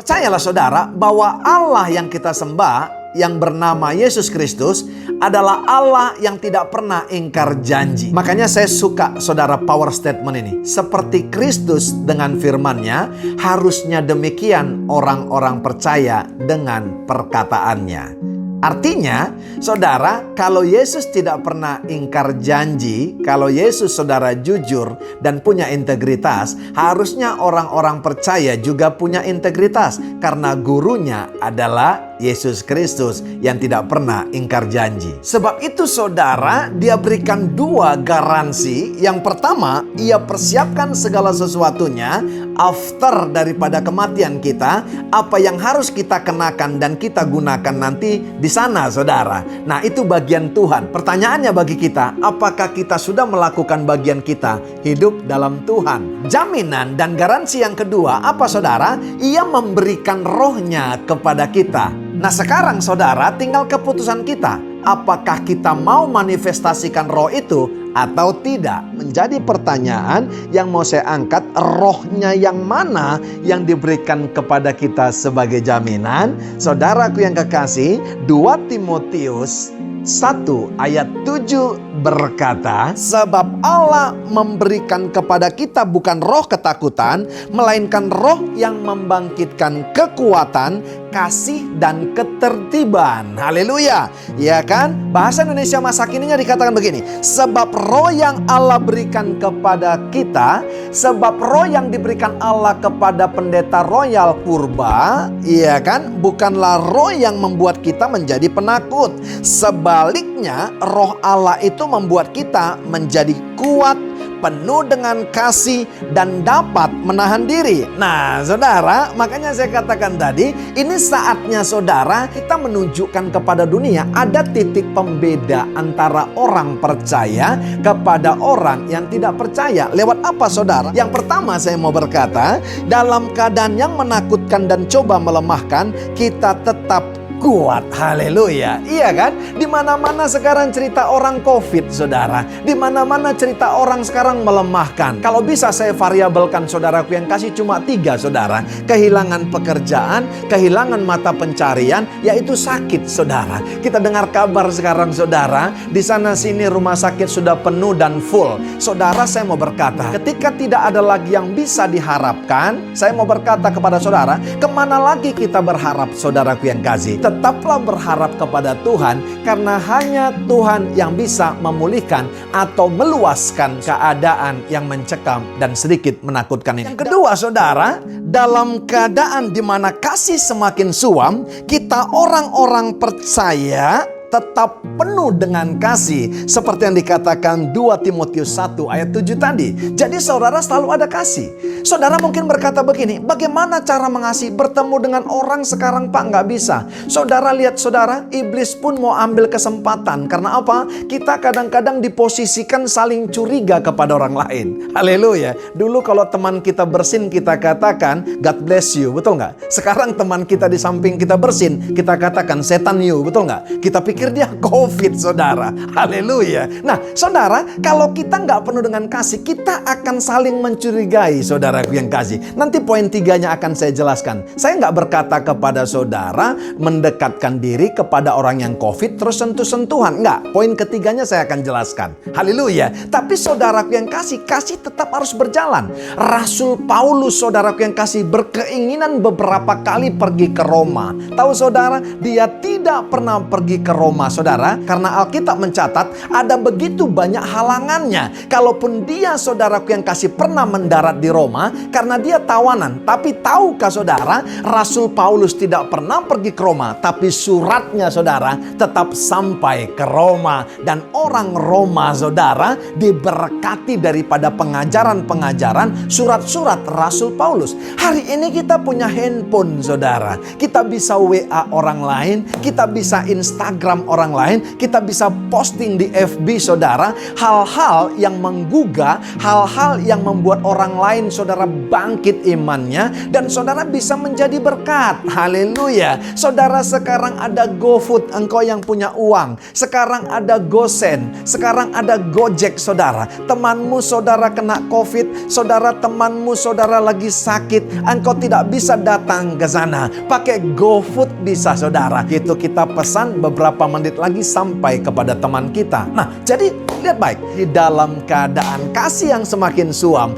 Percayalah saudara bahwa Allah yang kita sembah, yang bernama Yesus Kristus, adalah Allah yang tidak pernah ingkar janji. Makanya saya suka saudara power statement ini. Seperti Kristus dengan firman-Nya, harusnya demikian orang-orang percaya dengan perkataannya. Artinya, saudara, kalau Yesus tidak pernah ingkar janji, kalau Yesus saudara jujur dan punya integritas, harusnya orang-orang percaya juga punya integritas. Karena gurunya adalah Yesus Kristus yang tidak pernah ingkar janji. Sebab itu saudara, dia berikan dua garansi. Yang pertama, ia persiapkan segala sesuatunya after daripada kematian kita, apa yang harus kita kenakan dan kita gunakan nanti di sana saudara. Nah, itu bagian Tuhan. Pertanyaannya bagi kita, apakah kita sudah melakukan bagian kita hidup dalam Tuhan? Jaminan dan garansi yang kedua apa saudara? Ia memberikan rohnya kepada kita. Nah, sekarang saudara tinggal keputusan kita. Apakah kita mau manifestasikan roh itu atau tidak? Menjadi pertanyaan yang mau saya angkat. Rohnya yang mana yang diberikan kepada kita sebagai jaminan? Saudaraku yang kekasih, 2 Timotius 1 ayat 7 berkata, sebab Allah memberikan kepada kita bukan roh ketakutan, melainkan roh yang membangkitkan kekuatan, kasih dan ketertiban. Haleluya. Ya kan? Bahasa Indonesia masa kininya dikatakan begini, sebab roh yang Allah berikan kepada kita, sebab roh yang diberikan Allah kepada pendeta Royal Purba, ya kan, bukanlah roh yang membuat kita menjadi penakut. Sebaliknya, roh Allah itu membuat kita menjadi kuat, penuh dengan kasih dan dapat menahan diri. Nah, saudara, makanya saya katakan tadi, ini saatnya saudara kita menunjukkan kepada dunia ada titik pembeda antara orang percaya kepada orang yang tidak percaya. Lewat apa saudara? Yang pertama saya mau berkata, dalam keadaan yang menakutkan dan coba melemahkan, kita tetap kuat. Haleluya. Iya kan? Di mana-mana sekarang cerita orang COVID, saudara. Di mana-mana cerita orang sekarang melemahkan. Kalau bisa saya variabelkan saudaraku yang kasih cuma 3, saudara. Kehilangan pekerjaan, kehilangan mata pencarian, yaitu sakit, saudara. Kita dengar kabar sekarang, saudara. Di sana sini rumah sakit sudah penuh dan full. Saudara, saya mau berkata, ketika tidak ada lagi yang bisa diharapkan, saya mau berkata kepada saudara, kemana lagi kita berharap, saudaraku yang kasih? Tetaplah berharap kepada Tuhan, karena hanya Tuhan yang bisa memulihkan atau meluaskan keadaan yang mencekam dan sedikit menakutkan ini. Yang kedua, saudara, dalam keadaan di mana kasih semakin suam, kita orang-orang percaya tetap penuh dengan kasih. Seperti yang dikatakan 2 Timotius 1 ayat 7 tadi. Jadi saudara selalu ada kasih. Saudara mungkin berkata begini, bagaimana cara mengasihi? Bertemu dengan orang sekarang Pak nggak bisa. Saudara lihat saudara, iblis pun mau ambil kesempatan. Karena apa? Kita kadang-kadang diposisikan saling curiga kepada orang lain. Haleluya. Dulu kalau teman kita bersin kita katakan God bless you, betul nggak? Sekarang teman kita di samping kita bersin, kita katakan setan you, betul nggak? Kita pikir dia COVID, saudara. Haleluya. Nah, saudara, kalau kita nggak penuh dengan kasih, kita akan saling mencurigai, saudaraku yang kasih. Nanti poin 3-nya akan saya jelaskan. Saya nggak berkata kepada saudara mendekatkan diri kepada orang yang COVID terus sentuh-sentuhan. Nggak. Poin ketiganya saya akan jelaskan. Haleluya. Tapi saudaraku yang kasih tetap harus berjalan. Rasul Paulus, saudaraku yang kasih, berkeinginan beberapa kali pergi ke Roma. Tahu saudara, dia tidak pernah pergi ke Roma, saudara, karena Alkitab mencatat ada begitu banyak halangannya. Kalaupun dia, saudaraku yang kasih, pernah mendarat di Roma karena dia tawanan. Tapi tahukah saudara, Rasul Paulus tidak pernah pergi ke Roma, tapi suratnya, saudara, tetap sampai ke Roma. Dan orang Roma, saudara, diberkati daripada pengajaran-pengajaran surat-surat Rasul Paulus. Hari ini kita punya handphone, saudara. Kita bisa WA orang lain, kita bisa Instagram depan orang lain, kita bisa posting di FB saudara, hal-hal yang menggugah, hal-hal yang membuat orang lain saudara bangkit imannya, dan saudara bisa menjadi berkat. Haleluya. Saudara, sekarang ada GoFood, engkau yang punya uang. Sekarang ada GoSend, sekarang ada Gojek saudara. Temanmu saudara kena COVID, saudara temanmu saudara lagi sakit, engkau tidak bisa datang ke sana. Pakai GoFood bisa saudara. Itu kita pesan, beberapa menit lagi sampai kepada teman kita. Nah, jadi lihat baik, di dalam keadaan kasih yang semakin suam,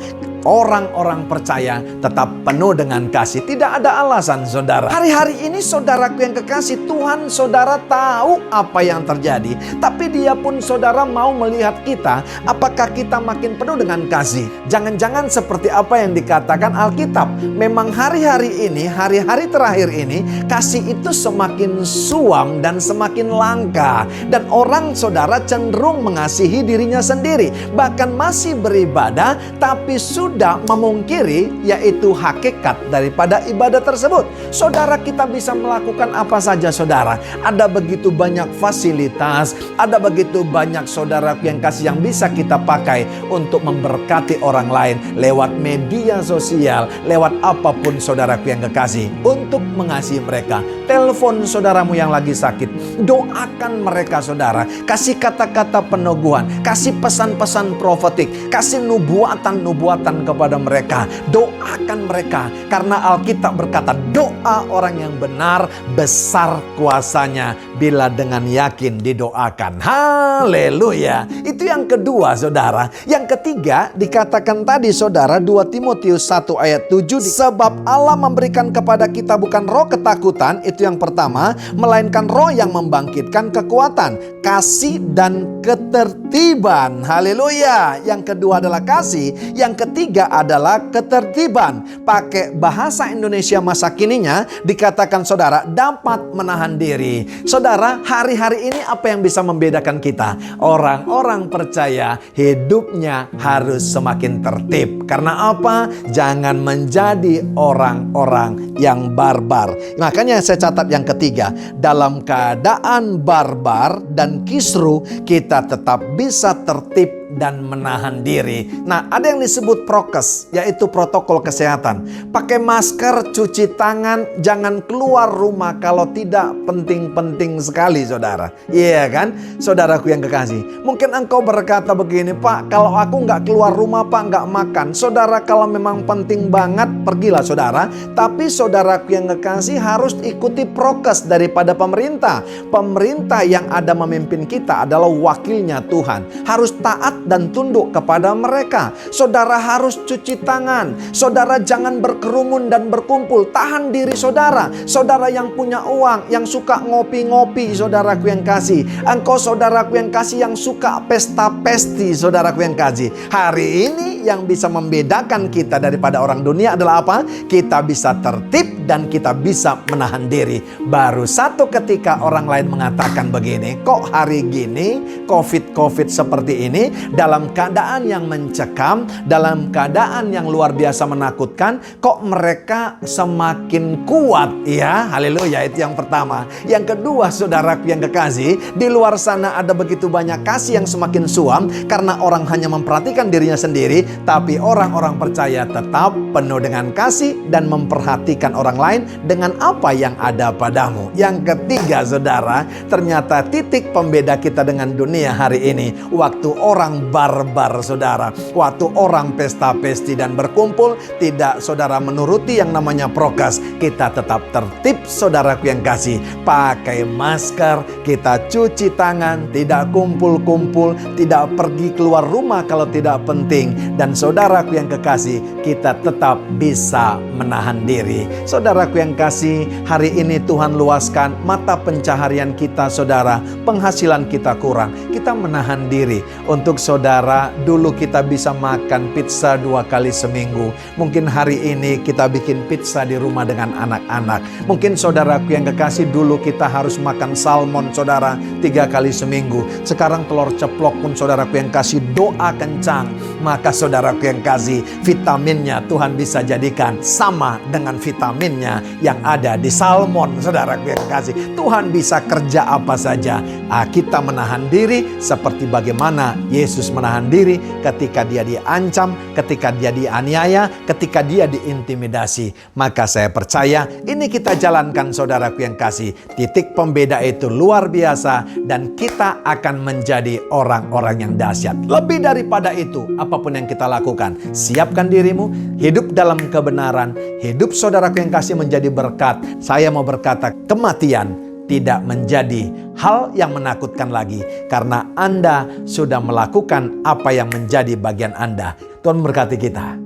orang-orang percaya tetap penuh dengan kasih. Tidak ada alasan saudara. Hari-hari ini saudaraku yang kekasih, Tuhan saudara tahu apa yang terjadi. Tapi dia pun saudara mau melihat kita, apakah kita makin penuh dengan kasih. Jangan-jangan seperti apa yang dikatakan Alkitab. Memang hari-hari ini, hari-hari terakhir ini, kasih itu semakin suam dan semakin langka. Dan orang saudara cenderung mengasihi dirinya sendiri. Bahkan masih beribadah, tapi sudah memungkiri yaitu hakikat daripada ibadah tersebut. Saudara, kita bisa melakukan apa saja saudara. Ada begitu banyak fasilitas, ada begitu banyak saudara yang kasih yang bisa kita pakai untuk memberkati orang lain lewat media sosial, lewat apapun saudaraku yang kekasih, untuk mengasihi mereka. Telepon saudaramu yang lagi sakit, doakan mereka saudara, kasih kata-kata peneguhan, kasih pesan-pesan profetik, kasih nubuatan-nubuatan kepada mereka, doakan mereka, karena Alkitab berkata doa orang yang benar besar kuasanya bila dengan yakin didoakan. Haleluya. Itu yang kedua saudara. Yang ketiga dikatakan tadi saudara, 2 Timotius 1 ayat 7, sebab Allah memberikan kepada kita bukan roh ketakutan, itu yang pertama, melainkan roh yang membangkitkan kekuatan, kasih dan ketertiban. Haleluya. Yang kedua adalah kasih, yang ketiga adalah ketertiban. Pakai bahasa Indonesia masa kininya dikatakan saudara, dapat menahan diri. Saudara, hari-hari ini apa yang bisa membedakan kita? Orang-orang percaya hidupnya harus semakin tertib. Karena apa? Jangan menjadi orang-orang yang barbar. Makanya saya catat yang ketiga, dalam keadaan barbar dan kisru kita tetap bisa tertib dan menahan diri. Nah, ada yang disebut prokes, yaitu protokol kesehatan. Pakai masker, cuci tangan, jangan keluar rumah kalau tidak penting-penting sekali saudara. Iya kan? Saudaraku yang kekasih, mungkin engkau berkata begini, Pak, kalau aku nggak keluar rumah Pak, nggak makan. Saudara, kalau memang penting banget, pergilah saudara. Tapi saudaraku yang kekasih harus ikuti prokes daripada pemerintah. Pemerintah yang ada memimpin kita adalah wakilnya Tuhan. Harus taat dan tunduk kepada mereka. Saudara harus cuci tangan. Saudara jangan berkerumun dan berkumpul. Tahan diri saudara. Saudara yang punya uang, yang suka ngopi-ngopi, saudaraku yang kasih. Engkau saudaraku yang kasih yang suka pesta-pesti, saudaraku yang kasih. Hari ini yang bisa membedakan kita daripada orang dunia adalah apa? Kita bisa tertib dan kita bisa menahan diri. Baru satu ketika orang lain mengatakan begini, kok hari gini COVID seperti ini, dalam keadaan yang mencekam, dalam keadaan yang luar biasa menakutkan, kok mereka semakin kuat ya. Haleluya. Itu yang pertama. Yang kedua saudaraku yang kekasih, di luar sana ada begitu banyak kasih yang semakin suam karena orang hanya memperhatikan dirinya sendiri, tapi orang-orang percaya tetap penuh dengan kasih dan memperhatikan orang lain dengan apa yang ada padamu. Yang ketiga saudara, ternyata titik pembeda kita dengan dunia hari ini, waktu orang barbar saudara, waktu orang pesta-pesti dan berkumpul, tidak saudara menuruti yang namanya prokes, kita tetap tertib saudaraku yang kasih. Pakai masker, kita cuci tangan, tidak kumpul-kumpul, tidak pergi keluar rumah kalau tidak penting, dan saudaraku yang kekasih, kita tetap bisa menahan diri. Saudaraku yang kasih, hari ini Tuhan luaskan mata pencaharian kita saudara, penghasilan kita kurang, kita menahan diri. Untuk saudara, dulu kita bisa makan pizza 2 kali seminggu. Mungkin hari ini kita bikin pizza di rumah dengan anak-anak. Mungkin saudaraku yang kekasih, dulu kita harus makan salmon saudara 3 kali seminggu. Sekarang telur ceplok pun saudaraku yang kasih, doa kencang. maka saudaraku yang kasih, vitaminnya Tuhan bisa jadikan sama dengan vitaminnya yang ada di salmon. Saudaraku yang kasih, Tuhan bisa kerja apa saja. Kita menahan diri seperti bagaimana Yesus menahan diri ketika dia diancam, ketika dia dianiaya, ketika dia diintimidasi. Maka saya percaya ini kita jalankan saudaraku yang kasih. Titik pembeda itu luar biasa dan kita akan menjadi orang-orang yang dahsyat. Lebih daripada itu, apapun yang kita lakukan, siapkan dirimu, hidup dalam kebenaran, hidup saudaraku yang kasih menjadi berkat. Saya mau berkata, kematian tidak menjadi hal yang menakutkan lagi karena Anda sudah melakukan apa yang menjadi bagian Anda. Tuhan memberkati kita.